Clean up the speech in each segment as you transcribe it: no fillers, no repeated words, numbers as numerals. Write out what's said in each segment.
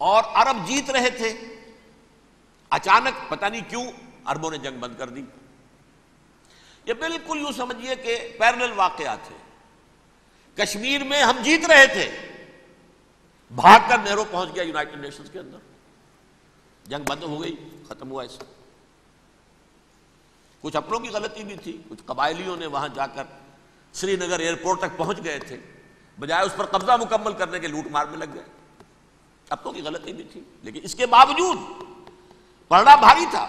اور عرب جیت رہے تھے، اچانک پتہ نہیں کیوں عربوں نے جنگ بند کر دی۔ یہ بالکل یوں سمجھیے کہ پیرلل واقعات تھے۔ کشمیر میں ہم جیت رہے تھے، بھاگ کر نہرو پہنچ گیا یونائٹڈ نیشنز کے اندر، جنگ بند ہو گئی، ختم ہوا ایسا۔ کچھ اپنوں کی غلطی بھی تھی، کچھ قبائلیوں نے وہاں جا کر سری نگر ایئرپورٹ تک پہنچ گئے تھے، بجائے اس پر قبضہ مکمل کرنے کے لوٹ مار میں لگ گئے، اپنوں کی غلطی بھی تھی، لیکن اس کے باوجود پڑنا بھاری تھا۔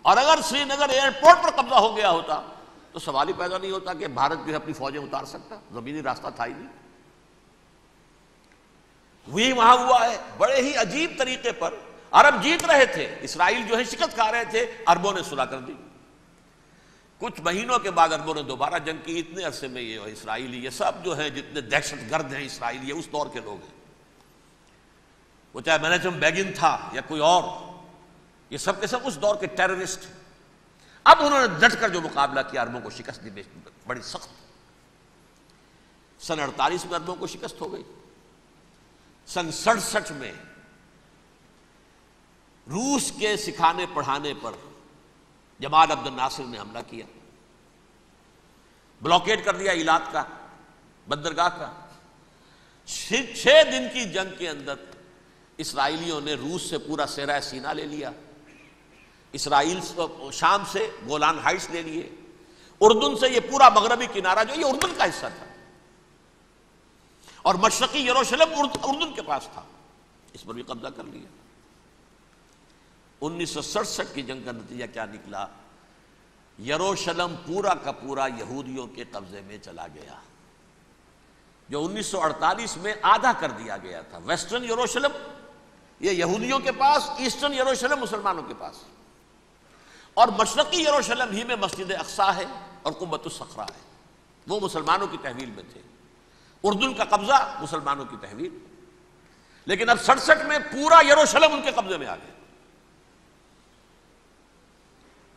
اور اگر سری نگر ایئرپورٹ پر قبضہ ہو گیا ہوتا تو سوال ہی پیدا نہیں ہوتا کہ بھارت جو ہے اپنی فوجیں اتار سکتا، زمینی راستہ تھا ہی نہیں۔ وہی وہاں ہوا ہے، بڑے ہی عجیب طریقے پر عرب جیت رہے تھے، اسرائیل جو ہے شکست کھا رہے تھے، عربوں نے صلح کر دی۔ کچھ مہینوں کے بعد عربوں نے دوبارہ جنگ کی۔ اتنے عرصے میں یہ اسرائیلی، یہ سب جو ہیں جتنے دہشت گرد ہیں اسرائیل، یہ اس دور کے لوگ ہیں، وہ چاہے مینیجم بیگن تھا یا کوئی اور، یہ سب کے سب اس دور کے ٹیررسٹ۔ اب انہوں نے ڈٹ کر جو مقابلہ کیا، عربوں کو شکست دی بڑی سخت۔ سن 48 میں عربوں کو شکست ہو گئی۔ سن 67 میں روس کے سکھانے پڑھانے پر جمال عبد الناصر نے حملہ کیا، بلاکیڈ کر دیا ایلات کا، بندرگاہ کا۔ 6 دن کی جنگ کے اندر اسرائیلیوں نے روس سے پورا صحرا سینا لے لیا، اسرائیل شام سے گولان ہائٹس لے لیے، اردن سے یہ پورا مغربی کنارہ جو یہ اردن کا حصہ تھا، اور مشرقی یروشلم اردن کے پاس تھا، اس پر بھی قبضہ کر لیا۔ 1967 کی جنگ کا نتیجہ کیا نکلا؟ یروشلم پورا کا پورا یہودیوں کے قبضے میں چلا گیا، جو 1948 میں آدھا کر دیا گیا تھا۔ ویسٹرن یروشلم یہ یہودیوں کے پاس، ایسٹرن یروشلم مسلمانوں کے پاس، اور مشرقی یروشلم ہی میں مسجد اقصیٰ ہے اور قبۃ الصخرہ ہے، وہ مسلمانوں کی تحویل میں تھے۔ اردن کا قبضہ مسلمانوں کی تحویل، لیکن اب 67 میں پورا یروشلم ان کے قبضے میں آ گیا۔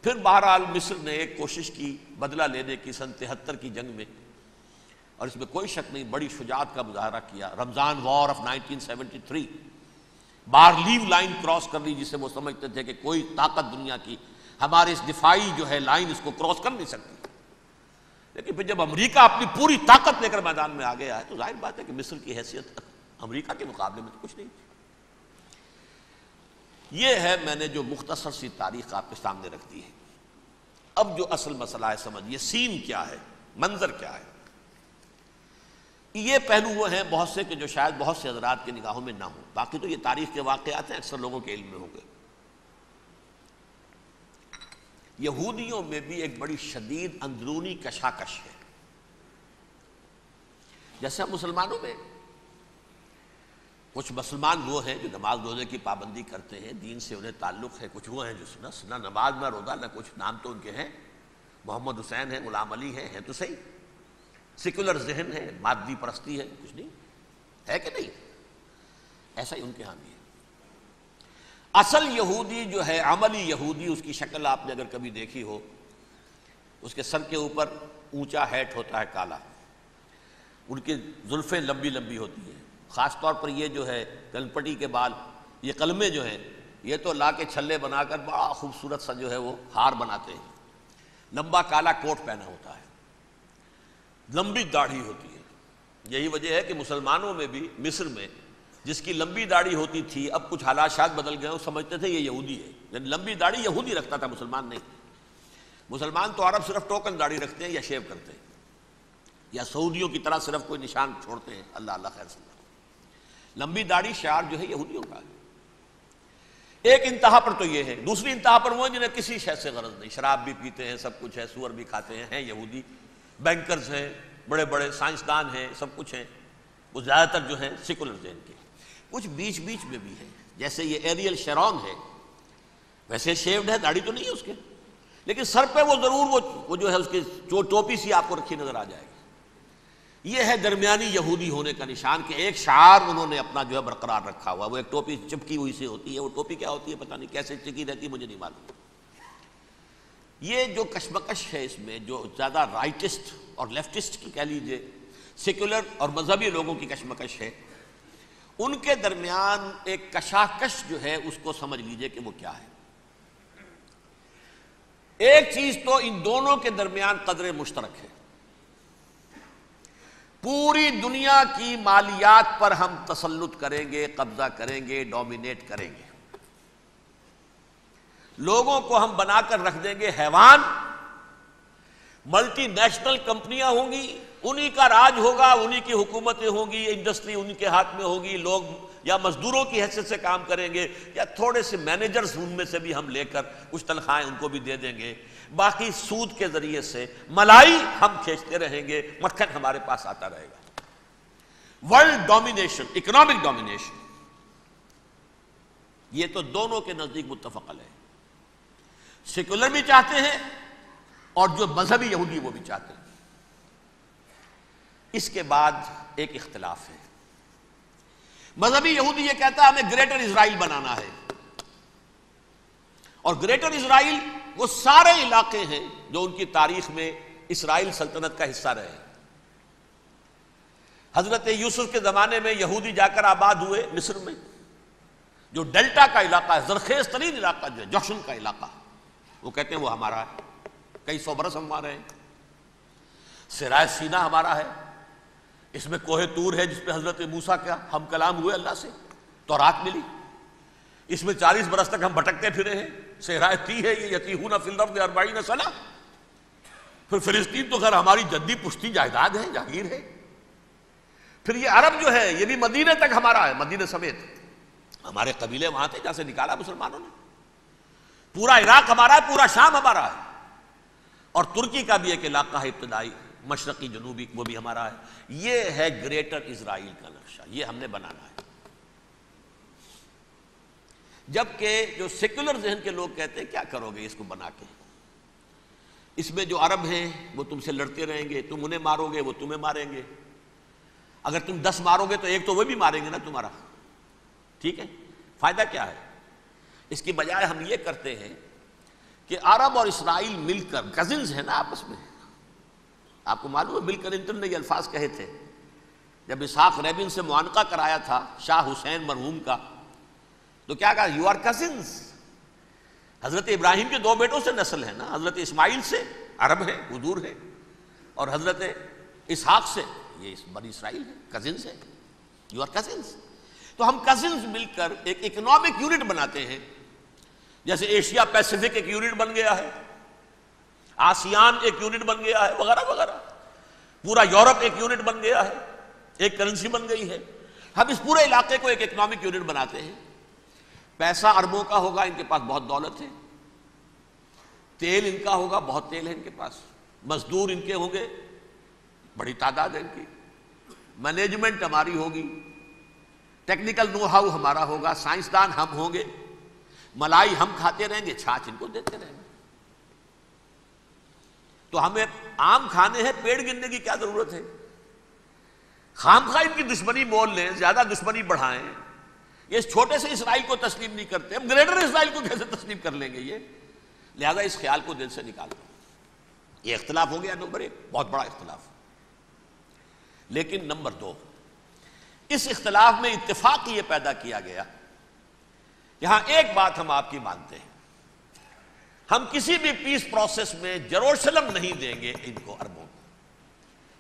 پھر بہرحال مصر نے ایک کوشش کی بدلہ لینے کی سن 73 کی جنگ میں، اور اس میں کوئی شک نہیں بڑی شجاعت کا مظاہرہ کیا۔ رمضان وار آف 1973 بارلیو لائن کراس کر لی، جسے وہ سمجھتے تھے کہ کوئی طاقت دنیا کی ہمارے اس دفاعی جو ہے لائن اس کو کراس کر نہیں سکتی۔ لیکن پھر جب امریکہ اپنی پوری طاقت لے کر میدان میں آ گیا ہے تو ظاہر بات ہے کہ مصر کی حیثیت امریکہ کے مقابلے میں تو کچھ نہیں تھی۔ یہ ہے میں نے جو مختصر سی تاریخ آپ کے سامنے رکھ دی ہے۔ اب جو اصل مسئلہ ہے سمجھیے، سین کیا ہے، منظر کیا ہے۔ یہ پہلو وہ ہیں بہت سے کہ جو شاید بہت سے حضرات کے نگاہوں میں نہ ہوں، باقی تو یہ تاریخ کے واقعات ہیں، اکثر لوگوں کے علم میں ہوں گے۔ یہودیوں میں بھی ایک بڑی شدید اندرونی کشاکش ہے، جیسے مسلمانوں میں کچھ مسلمان وہ ہیں جو نماز روزے کی پابندی کرتے ہیں، دین سے انہیں تعلق ہے، کچھ وہ ہیں جو نہ نماز نہ روزہ نہ کچھ، نام تو ان کے ہیں، محمد حسین ہیں، غلام علی ہیں تو صحیح، سیکولر ذہن ہے، مادی پرستی ہے، کچھ نہیں ہے کہ نہیں، ایسا ہی ان کے ہاں بھی ہے۔ اصل یہودی جو ہے، عملی یہودی، اس کی شکل آپ نے اگر کبھی دیکھی ہو، اس کے سر کے اوپر اونچا ہیٹ ہوتا ہے کالا، ان کی زلفیں لمبی لمبی ہوتی ہیں، خاص طور پر یہ جو ہے کلپٹی کے بال، یہ قلمے جو ہیں یہ تو لا کے چھلے بنا کر بڑا خوبصورت سا جو ہے وہ ہار بناتے ہیں، لمبا کالا کوٹ پہنا ہوتا ہے، لمبی داڑھی ہوتی ہے۔ یہی وجہ ہے کہ مسلمانوں میں بھی مصر میں جس کی لمبی داڑھی ہوتی تھی، اب کچھ حالات شاید بدل گئے، وہ سمجھتے تھے یہ یہودی ہے، یعنی لمبی داڑھی یہودی رکھتا تھا، مسلمان نہیں۔ مسلمان تو عرب صرف ٹوکن داڑھی رکھتے ہیں یا شیو کرتے ہیں، یا سعودیوں کی طرح صرف کوئی نشان چھوڑتے ہیں، اللہ اللہ خیر صلی اللہ۔ لمبی داڑھی شعار جو ہے یہودیوں کا ہے۔ ایک انتہا پر تو یہ ہے، دوسری انتہا پر وہ ہیں جنہیں کسی شے سے غرض نہیں، شراب بھی پیتے ہیں، سب کچھ ہے، سور بھی کھاتے ہیں یہودی، بینکرز ہیں، بڑے بڑے سائنسدان ہیں، سب کچھ ہیں، وہ زیادہ تر جو ہیں سیکولر ذہن کے۔ کچھ بیچ بیچ میں بھی ہے، جیسے یہ ایریل شیرون ہے، ویسے شیوڈ ہے، داڑھی تو نہیں ہے اس کے، لیکن سر پہ وہ ضرور وہ جو ہے اس کی ٹوپی سی آپ کو رکھی نظر آ جائے گی۔ یہ ہے درمیانی یہودی ہونے کا نشان کہ ایک شعار انہوں نے اپنا جو ہے برقرار رکھا ہوا، وہ ایک ٹوپی چپکی ہوئی سے ہوتی ہے، وہ ٹوپی کیا ہوتی ہے پتہ نہیں، کیسے چکی رہتی ہے مجھے نہیں معلوم۔ یہ جو کشمکش ہے اس میں، جو زیادہ رائٹسٹ اور لیفٹسٹ کی کہہ لیجیے، سیکولر اور مذہبی لوگوں کی کشمکش ہے، ان کے درمیان ایک کشاکش جو ہے اس کو سمجھ لیجئے کہ وہ کیا ہے۔ ایک چیز تو ان دونوں کے درمیان قدر مشترک ہے، پوری دنیا کی مالیات پر ہم تسلط کریں گے، قبضہ کریں گے، ڈومینیٹ کریں گے، لوگوں کو ہم بنا کر رکھ دیں گے حیوان، ملٹی نیشنل کمپنیاں ہوں گی، انہی کا راج ہوگا، انہی کی حکومتیں ہوں گی، انڈسٹری انہی کے ہاتھ میں ہوگی، لوگ یا مزدوروں کی حیثیت سے کام کریں گے یا تھوڑے سے مینیجرز ان میں سے بھی ہم لے کر کچھ تنخواہیں ان کو بھی دے دیں گے، باقی سود کے ذریعے سے ملائی ہم کھینچتے رہیں گے، مکھن ہمارے پاس آتا رہے گا۔ ورلڈ ڈومینیشن، اکنامک ڈومینیشن، یہ تو دونوں کے نزدیک متفق علیہ ہے، سیکولر بھی چاہتے ہیں اور جو مذہبی یہودی وہ بھی چاہتے ہیں۔ اس کے بعد ایک اختلاف ہے، مذہبی یہودی یہ کہتا ہے ہمیں گریٹر اسرائیل بنانا ہے، اور گریٹر اسرائیل وہ سارے علاقے ہیں جو ان کی تاریخ میں اسرائیل سلطنت کا حصہ رہے ہیں۔ حضرت یوسف کے زمانے میں یہودی جا کر آباد ہوئے مصر میں، جو ڈیلٹا کا علاقہ ہے، زرخیز ترین علاقہ جو ہے، جوشن کا علاقہ، وہ کہتے ہیں وہ ہمارا ہے، کئی سو برس ہمارے ہیں۔ صحرائے سینا ہمارا ہے، اس میں کوہ طور ہے جس پہ حضرت موسیٰ کا ہم کلام ہوئے اللہ سے، تورات ملی، اس میں 40 برس تک ہم بھٹکتے پھرے ہیں۔ صحرائے تی ہے یہ یتیہون فی الارض 40 سنہ، پھر فلسطین تو خیر ہماری جدی پشتی جائیداد ہے، جاگیر ہے۔ پھر یہ عرب جو ہے یہ بھی مدینے تک ہمارا ہے، مدینے سمیت ہمارے قبیلے وہاں تھے جہاں سے نکالا مسلمانوں نے، پورا عراق ہمارا ہے، پورا شام ہمارا ہے، اور ترکی کا بھی ایک علاقہ ہے ابتدائی مشرقی جنوبی، وہ بھی ہمارا ہے۔ یہ ہے گریٹر اسرائیل کا نقشہ، یہ ہم نے بنانا ہے۔ جبکہ جو سیکولر ذہن کے لوگ کہتے ہیں کیا کرو گے اس کو بنا کے، اس میں جو عرب ہیں وہ تم سے لڑتے رہیں گے، تم انہیں مارو گے وہ تمہیں ماریں گے، اگر تم 10 مارو گے تو ایک تو وہ بھی ماریں گے نا تمہارا، ٹھیک ہے، فائدہ کیا ہے؟ اس کی بجائے ہم یہ کرتے ہیں کہ عرب اور اسرائیل مل کر، کزنز ہیں نا آپس میں، آپ کو معلوم ہے بل کلنٹن نے یہ الفاظ کہے تھے جب اسحاق ریبن سے معانقہ کرایا تھا شاہ حسین مرحوم کا، تو کیا کہا؟ You are cousins. Hazrat Ibrahim کے 2 بیٹوں سے نسل ہے نا، حضرت اسماعیل سے عرب ہے، حضور ہے، اور حضرت اسحاق سے یہ بنی اسرائیل ہے، کزنز ہے، یو آر کزنز۔ تو ہم کزنز مل کر ایک اکنامک یونٹ بناتے ہیں، جیسے ایشیا پیسیفک ایک یونٹ بن گیا ہے، آسیان ایک یونٹ بن گیا ہے، وغیرہ وغیرہ، پورا یورپ ایک یونٹ بن گیا ہے، ایک کرنسی بن گئی ہے۔ ہم اس پورے علاقے کو ایک اکنامک یونٹ بناتے ہیں، پیسہ عربوں کا ہوگا، ان کے پاس بہت دولت ہے، تیل ان کا ہوگا، بہت تیل ہے ان کے پاس، مزدور ان کے ہوں گے، بڑی تعداد ہے ان کی، مینجمنٹ ہماری ہوگی، ٹیکنیکل نو ہاؤ ہمارا ہوگا، سائنسدان ہم ہوں گے، ملائی ہم کھاتے رہیں گے، چھاچ ان کو دیتے رہیں گے۔ تو ہمیں آم کھانے ہیں، پیڑ گننے کی کیا ضرورت ہے؟ خام خواہ ان کی دشمنی مول لیں، زیادہ دشمنی بڑھائیں، یہ اس چھوٹے سے اسرائیل کو تسلیم نہیں کرتے، ہم گریٹر اسرائیل کو کیسے تسلیم کر لیں گے؟ یہ لہذا اس خیال کو دل سے نکال دیں۔ یہ اختلاف ہو گیا نمبر 1، بہت بڑا اختلاف۔ لیکن نمبر 2، اس اختلاف میں اتفاق یہ پیدا کیا گیا، یہاں ایک بات ہم آپ کی مانتے ہیں، ہم کسی بھی پیس پروسیس میں جروشلم نہیں دیں گے ان کو، عربوں کو،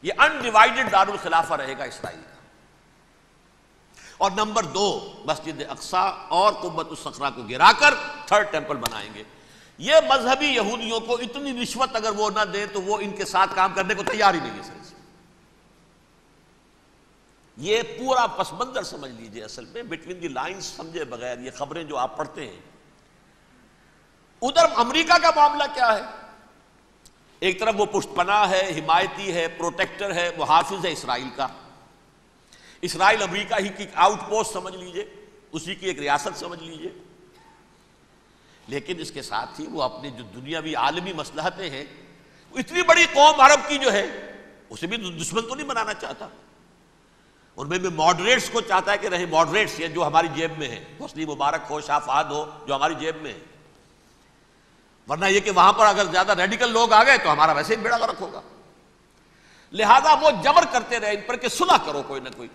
یہ انڈیوائیڈڈ دارالخلافہ رہے گا اسرائیل کا۔ اور نمبر 2، مسجد اقصیٰ اور قبۃ الصخرہ کو گرا کر 3rd ٹیمپل بنائیں گے۔ یہ مذہبی یہودیوں کو اتنی رشوت اگر وہ نہ دیں تو وہ ان کے ساتھ کام کرنے کو تیار ہی نہیں ہے۔ یہ پورا پس منظر سمجھ لیجئے، اصل میں بٹوین دی لائنز سمجھے بغیر یہ خبریں جو آپ پڑھتے ہیں۔ ادھر امریکہ کا معاملہ کیا ہے؟ ایک طرف وہ پشت پناہ ہے، حمایتی ہے، پروٹیکٹر ہے، محافظ ہے اسرائیل کا، اسرائیل امریکہ ہی کی آؤٹ پوسٹ سمجھ لیجئے، اسی کی ایک ریاست سمجھ لیجئے۔ لیکن اس کے ساتھ ہی وہ اپنے جو دنیاوی عالمی مصلحتیں ہیں، اتنی بڑی قوم عرب کی جو ہے اسے بھی دشمن تو نہیں بنانا چاہتا، ان میں ماڈریٹس کو چاہتا ہے کہ رہے ماڈریٹس، یہ جو ہماری جیب میں ہے، حسنی مبارک ہو، شاہ فہد ہو، جو ہماری جیب میں ہے، ورنہ یہ کہ وہاں پر اگر زیادہ ریڈیکل لوگ آ گئے تو ہمارا ویسے ہی بیڑا غرق ہوگا۔ لہذا وہ جبر کرتے رہے ان پر کہ صلح کرو کوئی نہ کوئی،